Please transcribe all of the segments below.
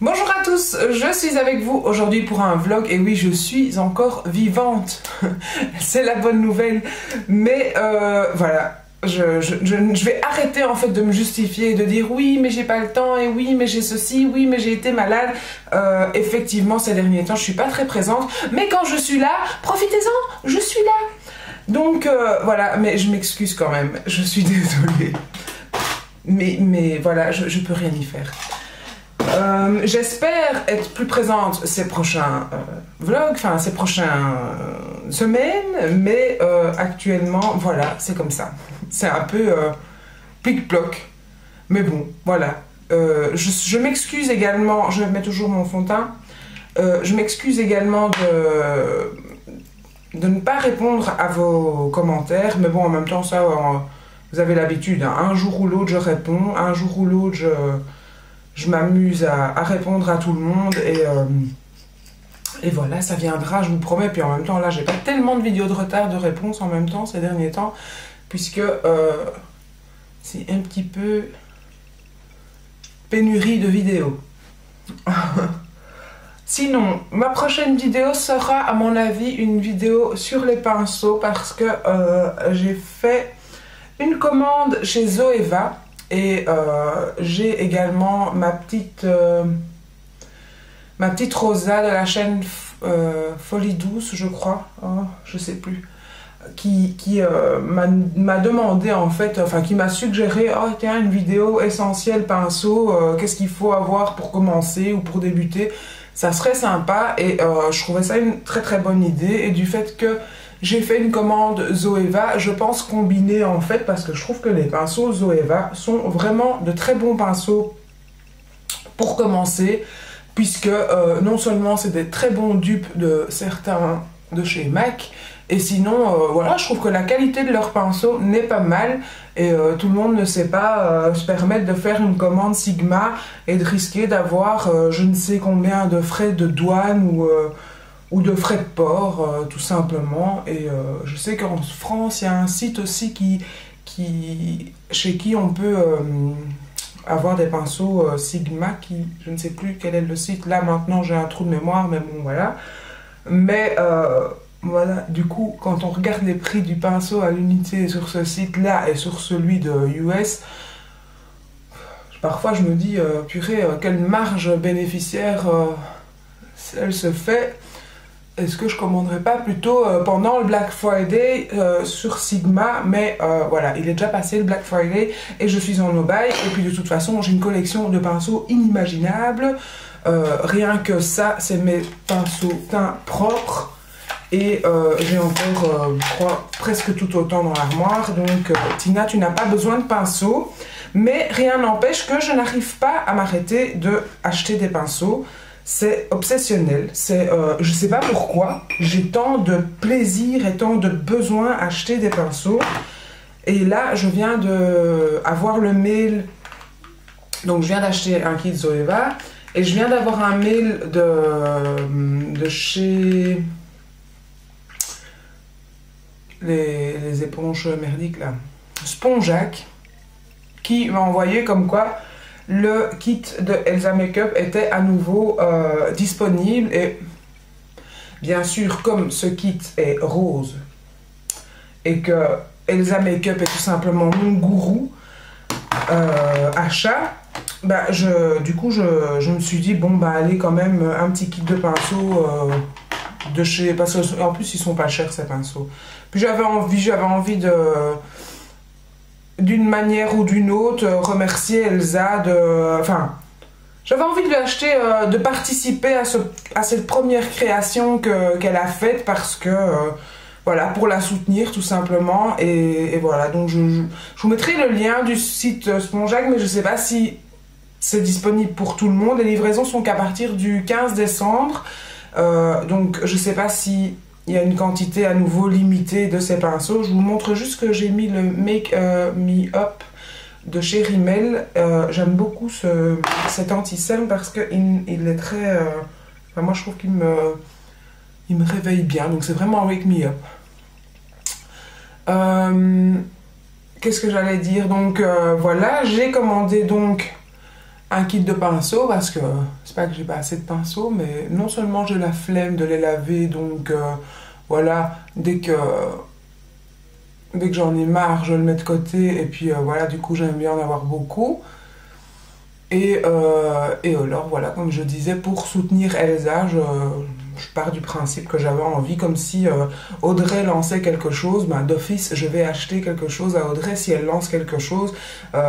Bonjour à tous, je suis avec vous aujourd'hui pour un vlog et oui je suis encore vivante, c'est la bonne nouvelle, mais voilà, je vais arrêter en fait de me justifier et de dire oui mais j'ai pas le temps et oui mais j'ai ceci, oui mais j'ai été malade. Effectivement ces derniers temps je suis pas très présente, mais quand je suis là, profitez-en, je suis là. Donc voilà, mais je m'excuse quand même, je suis désolée, mais voilà, je peux rien y faire. J'espère être plus présente ces prochains vlogs, enfin ces prochaines semaines, mais actuellement, voilà, c'est comme ça. C'est un peu plic-ploc, mais bon, voilà. Je m'excuse également, je mets toujours mon fond de teint, je m'excuse également de ne pas répondre à vos commentaires, mais bon, en même temps, ça, vous avez l'habitude, hein. Un jour ou l'autre, je réponds, un jour ou l'autre, je m'amuse à répondre à tout le monde et voilà, ça viendra, je vous promets. Puis en même temps, là, j'ai pas tellement de vidéos de retard de réponse en même temps ces derniers temps, puisque c'est un petit peu pénurie de vidéos. Sinon, ma prochaine vidéo sera, à mon avis, une vidéo sur les pinceaux, parce que j'ai fait une commande chez Zoeva. Et j'ai également ma petite Rosa de la chaîne Folie Douce, je crois, oh, je sais plus, qui m'a demandé en fait, enfin qui m'a suggéré, oh tiens, une vidéo essentielle pinceau, qu'est-ce qu'il faut avoir pour commencer ou pour débuter, ça serait sympa. Et je trouvais ça une très très bonne idée, et du fait que j'ai fait une commande Zoeva, je pense combiner en fait, parce que je trouve que les pinceaux Zoeva sont vraiment de très bons pinceaux pour commencer, puisque non seulement c'est des très bons dupes de certains de chez MAC, et sinon voilà, je trouve que la qualité de leurs pinceaux n'est pas mal, et tout le monde ne sait pas se permettre de faire une commande Sigma et de risquer d'avoir je ne sais combien de frais de douane ou de frais de port, tout simplement. Et je sais qu'en France, il y a un site aussi chez qui on peut avoir des pinceaux Sigma, je ne sais plus quel est le site, là maintenant j'ai un trou de mémoire, mais bon voilà. Mais voilà, du coup, quand on regarde les prix du pinceau à l'unité sur ce site-là et sur celui de US, parfois je me dis, purée, quelle marge bénéficiaire elle se fait. Est-ce que je commanderais pas plutôt pendant le Black Friday sur Sigma, mais voilà, il est déjà passé le Black Friday et je suis en no-buy, et puis de toute façon j'ai une collection de pinceaux inimaginable, rien que ça c'est mes pinceaux teints propres, et j'ai encore je crois presque tout autant dans l'armoire. Donc Tina, tu n'as pas besoin de pinceaux, mais rien n'empêche que je n'arrive pas à m'arrêter de acheter des pinceaux. C'est obsessionnel, je sais pas pourquoi, j'ai tant de plaisir et tant de besoin à acheter des pinceaux. Et là, je viens d'avoir le mail, donc je viens d'acheter un kit Zoeva, et je viens d'avoir un mail de chez les éponges merdiques là, Spongeac, qui m'a envoyé comme quoi le kit de Elsa Makeup était à nouveau disponible. Et bien sûr, comme ce kit est rose et que Elsa Makeup est tout simplement mon gourou achat, bah du coup je me suis dit bon bah allez, quand même un petit kit de pinceaux de chez, parce qu'en plus ils sont pas chers ces pinceaux. Puis j'avais envie d'une manière ou d'une autre remercier Elsa enfin j'avais envie de lui acheter, de participer à cette première création qu'elle a faite, parce que voilà, pour la soutenir tout simplement. Et voilà, donc je vous mettrai le lien du site Spongeac, mais je sais pas si c'est disponible pour tout le monde. Les livraisons sont qu'à partir du 15 décembre, donc je sais pas si il y a une quantité à nouveau limitée de ces pinceaux. Je vous montre juste que j'ai mis le Make Me Up de chez Rimmel. J'aime beaucoup cet anti-cerne parce qu'il est très... enfin, moi je trouve qu'il me réveille bien. Donc c'est vraiment Wake Me Up. Qu'est-ce que j'allais dire? Donc voilà, j'ai commandé donc un kit de pinceaux parce que c'est pas que j'ai pas assez de pinceaux, mais non seulement j'ai la flemme de les laver, donc voilà, dès que j'en ai marre, je le mets de côté et puis voilà, du coup j'aime bien en avoir beaucoup. Et alors voilà, comme je disais, pour soutenir Elsa, je pars du principe que j'avais envie, comme si Audrey lançait quelque chose, ben, d'office je vais acheter quelque chose à Audrey si elle lance quelque chose.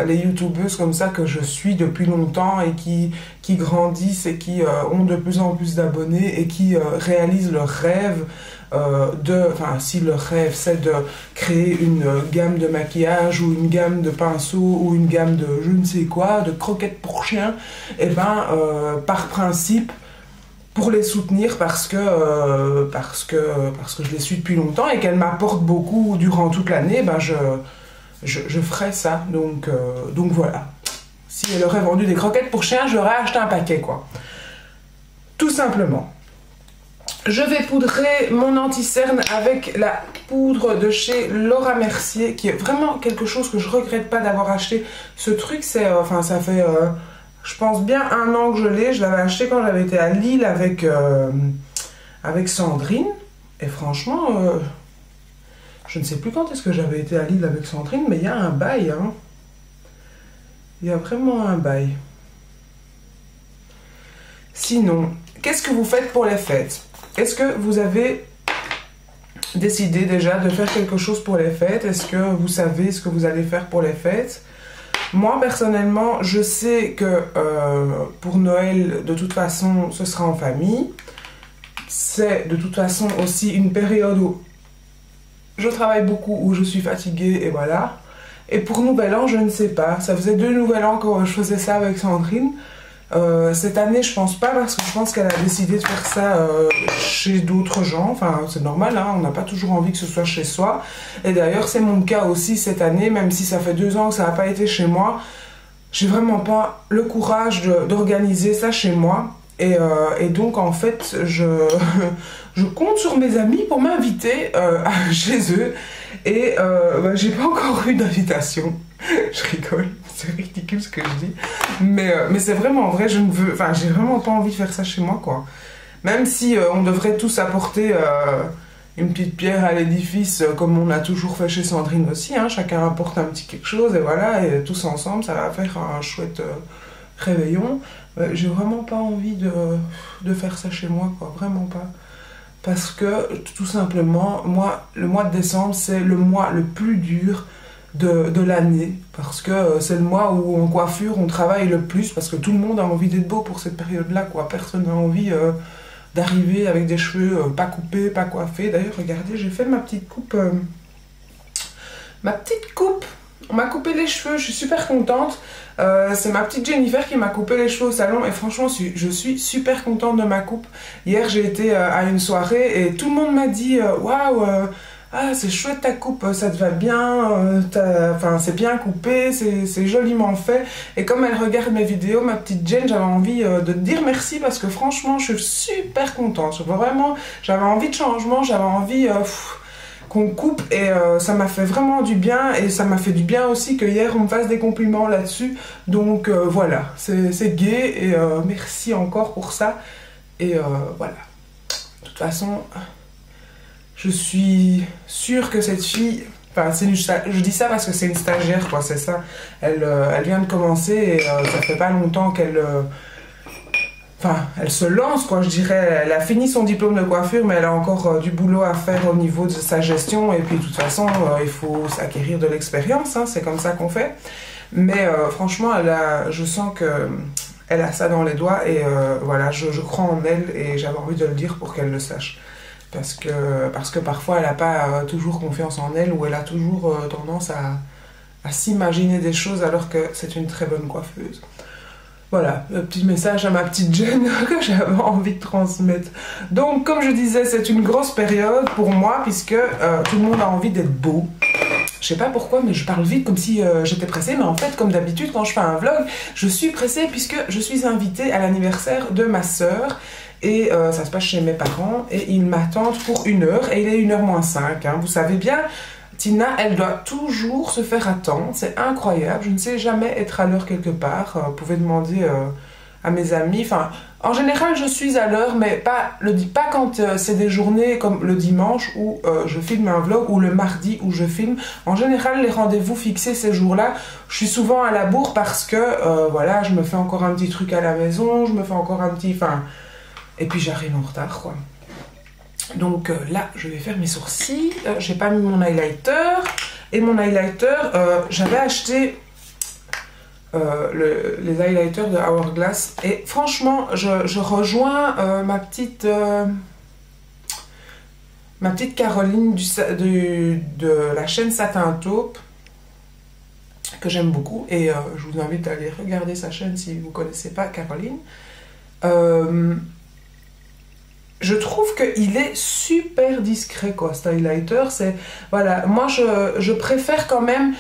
Les youtubeuses comme ça que je suis depuis longtemps et qui grandissent et qui ont de plus en plus d'abonnés et qui réalisent leurs rêves. Enfin, si le rêve c'est de créer une gamme de maquillage ou une gamme de pinceaux ou une gamme de je ne sais quoi, de croquettes pour chiens, et ben par principe, pour les soutenir parce que je les suis depuis longtemps et qu'elles m'apportent beaucoup durant toute l'année, ben je ferai ça. Donc voilà. Si elle aurait vendu des croquettes pour chiens, j'aurais acheté un paquet, quoi. Tout simplement. Je vais poudrer mon anti-cerne avec la poudre de chez Laura Mercier, qui est vraiment quelque chose que je regrette pas d'avoir acheté. Ce truc, c'est, enfin, ça fait, je pense bien 1 an que je l'ai. Je l'avais acheté quand j'avais été à Lille avec Sandrine. Et franchement, je ne sais plus quand est-ce que j'avais été à Lille avec Sandrine, mais il y a un bail, hein. Il y a vraiment un bail. Sinon, qu'est-ce que vous faites pour les fêtes? Est-ce que vous avez décidé déjà de faire quelque chose pour les fêtes? Est-ce que vous savez ce que vous allez faire pour les fêtes? Moi, personnellement, je sais que pour Noël, de toute façon, ce sera en famille. C'est de toute façon aussi une période où je travaille beaucoup, où je suis fatiguée, et voilà. Et pour Nouvel An, je ne sais pas. Ça faisait 2 Nouvel An que je faisais ça avec Sandrine. Cette année, je pense pas, parce que je pense qu'elle a décidé de faire ça chez d'autres gens. Enfin, c'est normal, hein, on n'a pas toujours envie que ce soit chez soi. Et d'ailleurs, c'est mon cas aussi cette année, même si ça fait 2 ans que ça n'a pas été chez moi. J'ai vraiment pas le courage d'organiser ça chez moi. Et donc, en fait, je compte sur mes amis pour m'inviter chez eux. Et bah, j'ai pas encore eu d'invitation. Je rigole, c'est ridicule ce que je dis. Mais c'est vraiment vrai, je ne veux... Enfin, j'ai vraiment pas envie de faire ça chez moi, quoi. Même si on devrait tous apporter une petite pierre à l'édifice, comme on a toujours fait chez Sandrine aussi, hein. Chacun apporte un petit quelque chose, et voilà, et tous ensemble, ça va faire un chouette réveillon. J'ai vraiment pas envie de faire ça chez moi, quoi, vraiment pas. Parce que, tout simplement, moi, le mois de décembre, c'est le mois le plus dur de l'année. Parce que c'est le mois où en coiffure, on travaille le plus, parce que tout le monde a envie d'être beau pour cette période-là, quoi. Personne n'a envie d'arriver avec des cheveux pas coupés, pas coiffés. D'ailleurs, regardez, j'ai fait ma petite coupe. On m'a coupé les cheveux, je suis super contente. C'est ma petite Jennifer qui m'a coupé les cheveux au salon et franchement je suis super contente de ma coupe. Hier j'ai été à une soirée et tout le monde m'a dit waouh, ah, c'est chouette ta coupe, ça te va bien, enfin c'est bien coupé, c'est joliment fait. Et comme elle regarde mes vidéos, ma petite Jen, j'avais envie de te dire merci parce que franchement je suis super contente. Vraiment, j'avais envie de changement, j'avais envie qu'on coupe et ça m'a fait vraiment du bien et ça m'a fait du bien aussi que hier on me fasse des compliments là-dessus. Donc voilà, c'est gai et merci encore pour ça. Et voilà, de toute façon, je suis sûre que cette fille, enfin je dis ça parce que c'est une stagiaire, quoi, c'est ça. Elle vient de commencer et ça fait pas longtemps qu'elle... Enfin, elle se lance, quoi, je dirais. Elle a fini son diplôme de coiffure, mais elle a encore du boulot à faire au niveau de sa gestion. Et puis, de toute façon, il faut s'acquérir de l'expérience, hein, c'est comme ça qu'on fait. Mais franchement, je sens qu'elle a ça dans les doigts. Et voilà, je crois en elle et j'avais envie de le dire pour qu'elle le sache. Parce que parfois, elle n'a pas toujours confiance en elle ou elle a toujours tendance à s'imaginer des choses alors que c'est une très bonne coiffeuse. Voilà, le petit message à ma petite Jen que j'avais envie de transmettre. Donc, comme je disais, c'est une grosse période pour moi puisque tout le monde a envie d'être beau. Je sais pas pourquoi, mais je parle vite comme si j'étais pressée. Mais en fait, comme d'habitude, quand je fais un vlog, je suis pressée puisque je suis invitée à l'anniversaire de ma sœur. Et ça se passe chez mes parents et ils m'attendent pour 1 heure et il est 1h moins 5. Hein. Vous savez bien Tina, elle doit toujours se faire attendre, c'est incroyable, je ne sais jamais être à l'heure quelque part. Vous pouvez demander à mes amis, enfin, en général je suis à l'heure, mais pas quand c'est des journées comme le dimanche où je filme un vlog, ou le mardi où je filme. En général, les rendez-vous fixés ces jours-là, je suis souvent à la bourre parce que, voilà, je me fais encore un petit truc à la maison, je me fais encore un petit, enfin, et puis j'arrive en retard, quoi. Donc là, je vais faire mes sourcils. J'ai pas mis mon highlighter. Et mon highlighter, j'avais acheté les highlighters de Hourglass. Et franchement, je rejoins ma petite Caroline de la chaîne Satin Taupe, que j'aime beaucoup. Et je vous invite à aller regarder sa chaîne si vous ne connaissez pas Caroline. Je trouve qu'il est super discret, quoi, cet highlighter. Voilà, moi, je préfère quand même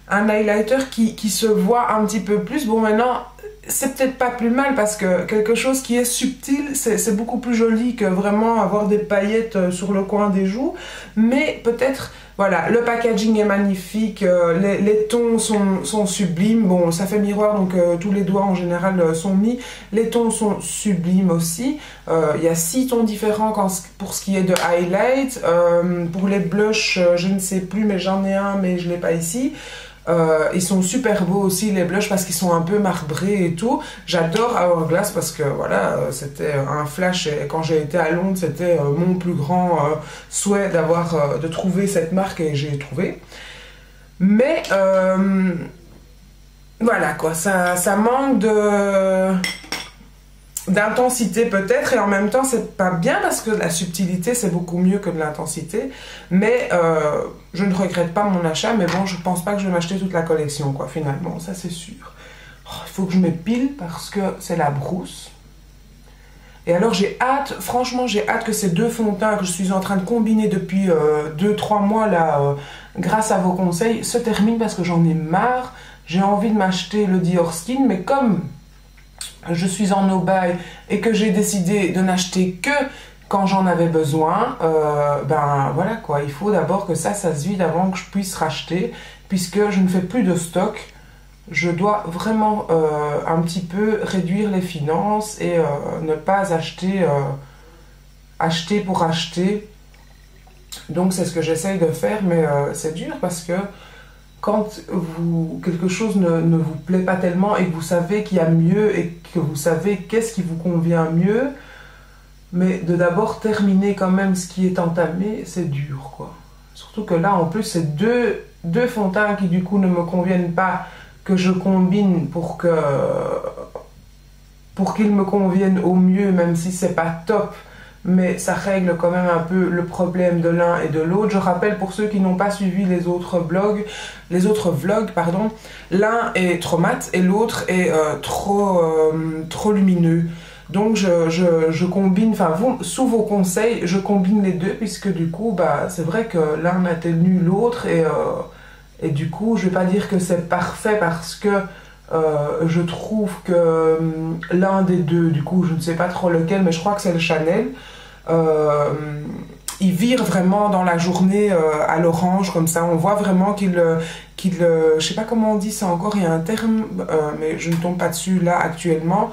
un highlighter qui se voit un petit peu plus. Bon, maintenant, c'est peut-être pas plus mal parce que quelque chose qui est subtil, c'est beaucoup plus joli que vraiment avoir des paillettes sur le coin des joues. Mais peut-être, voilà, le packaging est magnifique, les tons sont sublimes. Bon, ça fait miroir, donc tous les doigts en général sont mis. Les tons sont sublimes aussi. Il y a 6 tons différents pour ce qui est de highlight. Pour les blushs, je ne sais plus, mais j'en ai un, mais je ne l'ai pas ici. Ils sont super beaux aussi, les blushs, parce qu'ils sont un peu marbrés et tout. J'adore Hourglass parce que voilà, c'était un flash, et quand j'ai été à Londres, c'était mon plus grand souhait de trouver cette marque, et j'ai trouvé. Mais voilà quoi, ça manque d'intensité peut-être, et en même temps c'est pas bien parce que la subtilité c'est beaucoup mieux que de l'intensité, mais je ne regrette pas mon achat. Mais bon, je pense pas que je vais m'acheter toute la collection, quoi, finalement, ça c'est sûr. Il faut que je m'épile parce que c'est la brousse. Et alors j'ai hâte, franchement j'ai hâte que ces 2 fonds de teint que je suis en train de combiner depuis 2-3 mois là, grâce à vos conseils, se terminent, parce que j'en ai marre. J'ai envie de m'acheter le Dior Skin, mais comme je suis en no-buy et que j'ai décidé de n'acheter que quand j'en avais besoin, ben voilà quoi, il faut d'abord que ça se vide avant que je puisse racheter, puisque je ne fais plus de stock. Je dois vraiment un petit peu réduire les finances et ne pas acheter pour acheter. Donc c'est ce que j'essaye de faire, mais c'est dur parce que quand quelque chose ne vous plaît pas tellement et que vous savez qu'il y a mieux et que vous savez qu'est-ce qui vous convient mieux, mais de d'abord terminer quand même ce qui est entamé, c'est dur, quoi. Surtout que là, en plus, c'est deux fonds de teint qui du coup ne me conviennent pas, que je combine pour qu'ils me conviennent au mieux, même si c'est pas top. Mais ça règle quand même un peu le problème de l'un et de l'autre. Je rappelle pour ceux qui n'ont pas suivi les autres vlogs, l'un est trop mat et l'autre est trop lumineux. Donc je combine, enfin sous vos conseils, je combine les deux, puisque du coup, bah, c'est vrai que l'un atténue l'autre, et du coup, je vais pas dire que c'est parfait parce que je trouve que l'un des deux, du coup, je ne sais pas trop lequel, mais je crois que c'est le Chanel. Il vire vraiment dans la journée à l'orange, comme ça. On voit vraiment je sais pas comment on dit ça encore, il y a un terme, mais je ne tombe pas dessus là actuellement.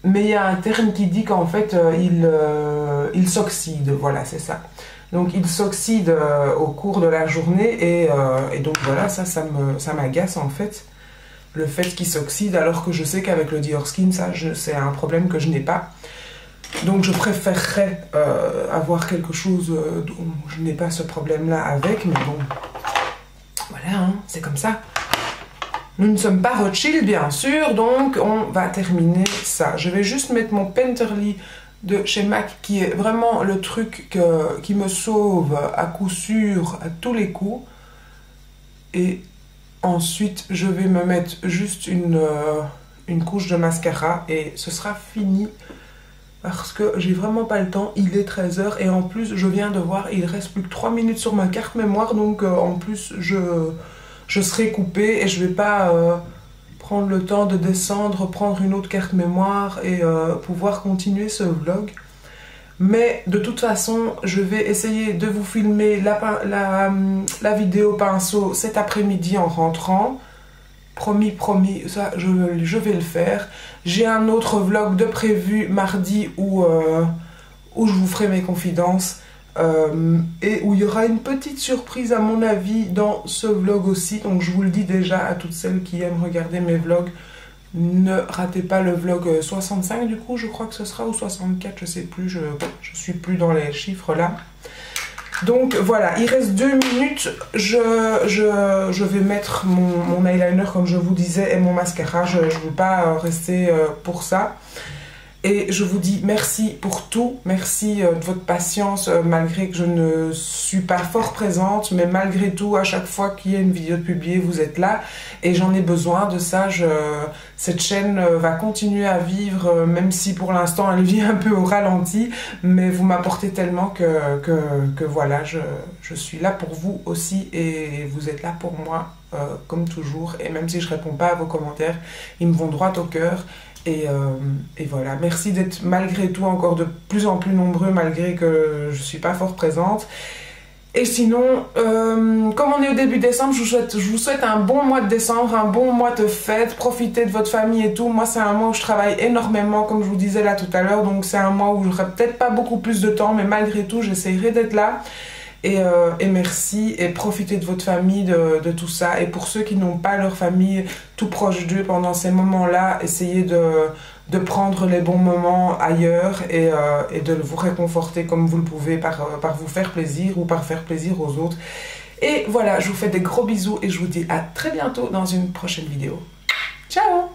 Mais il y a un terme qui dit qu'en fait, il s'oxyde, voilà, c'est ça. Donc il s'oxyde au cours de la journée, et donc voilà, ça m'agace en fait. Le fait qu'il s'oxyde, alors que je sais qu'avec le Dior Skin, c'est un problème que je n'ai pas. Donc je préférerais avoir quelque chose dont je n'ai pas ce problème-là avec, mais bon, voilà, hein, c'est comme ça. Nous ne sommes pas Rothschild, bien sûr, donc on va terminer ça. Je vais juste mettre mon Painterly de chez MAC, qui est vraiment le truc qui me sauve à coup sûr, à tous les coups. Et ensuite, je vais me mettre juste une couche de mascara et ce sera fini. Parce que j'ai vraiment pas le temps, il est 13 h et en plus, je viens de voir, il reste plus que 3 minutes sur ma carte mémoire. Donc en plus, je serai coupée et je vais pas prendre le temps de descendre, prendre une autre carte mémoire et pouvoir continuer ce vlog. Mais de toute façon, je vais essayer de vous filmer la vidéo pinceau cet après-midi en rentrant. Promis, promis, ça je vais le faire. J'ai un autre vlog de prévu mardi où je vous ferai mes confidences. Et où il y aura une petite surprise à mon avis dans ce vlog aussi. Donc je vous le dis déjà à toutes celles qui aiment regarder mes vlogs. Ne ratez pas le vlog 65 du coup, je crois que ce sera, ou 64, je sais plus, je suis plus dans les chiffres là. Donc voilà, il reste 2 minutes, je vais mettre mon eyeliner comme je vous disais et mon mascara, je ne veux pas rester pour ça. Et je vous dis merci pour tout, merci de votre patience, malgré que je ne suis pas fort présente, mais malgré tout, à chaque fois qu'il y a une vidéo de publiée, vous êtes là. Et j'en ai besoin de ça, cette chaîne va continuer à vivre, même si pour l'instant elle vit un peu au ralenti, mais vous m'apportez tellement que voilà, je suis là pour vous aussi et vous êtes là pour moi, comme toujours. Et même si je ne réponds pas à vos commentaires, ils me vont droit au cœur. Et voilà, merci d'être malgré tout encore de plus en plus nombreux malgré que je ne suis pas fort présente. Et sinon, comme on est au début décembre, je vous souhaite un bon mois de décembre, un bon mois de fête, profitez de votre famille et tout. Moi, c'est un mois où je travaille énormément, comme je vous disais là tout à l'heure, donc c'est un mois où j'aurai peut-être pas beaucoup plus de temps, mais malgré tout, j'essaierai d'être là. Et merci, et profitez de votre famille, de tout ça. Et pour ceux qui n'ont pas leur famille tout proche d'eux pendant ces moments-là, essayez de prendre les bons moments ailleurs et de vous réconforter comme vous le pouvez par vous faire plaisir ou par faire plaisir aux autres. Et voilà, je vous fais des gros bisous et je vous dis à très bientôt dans une prochaine vidéo. Ciao!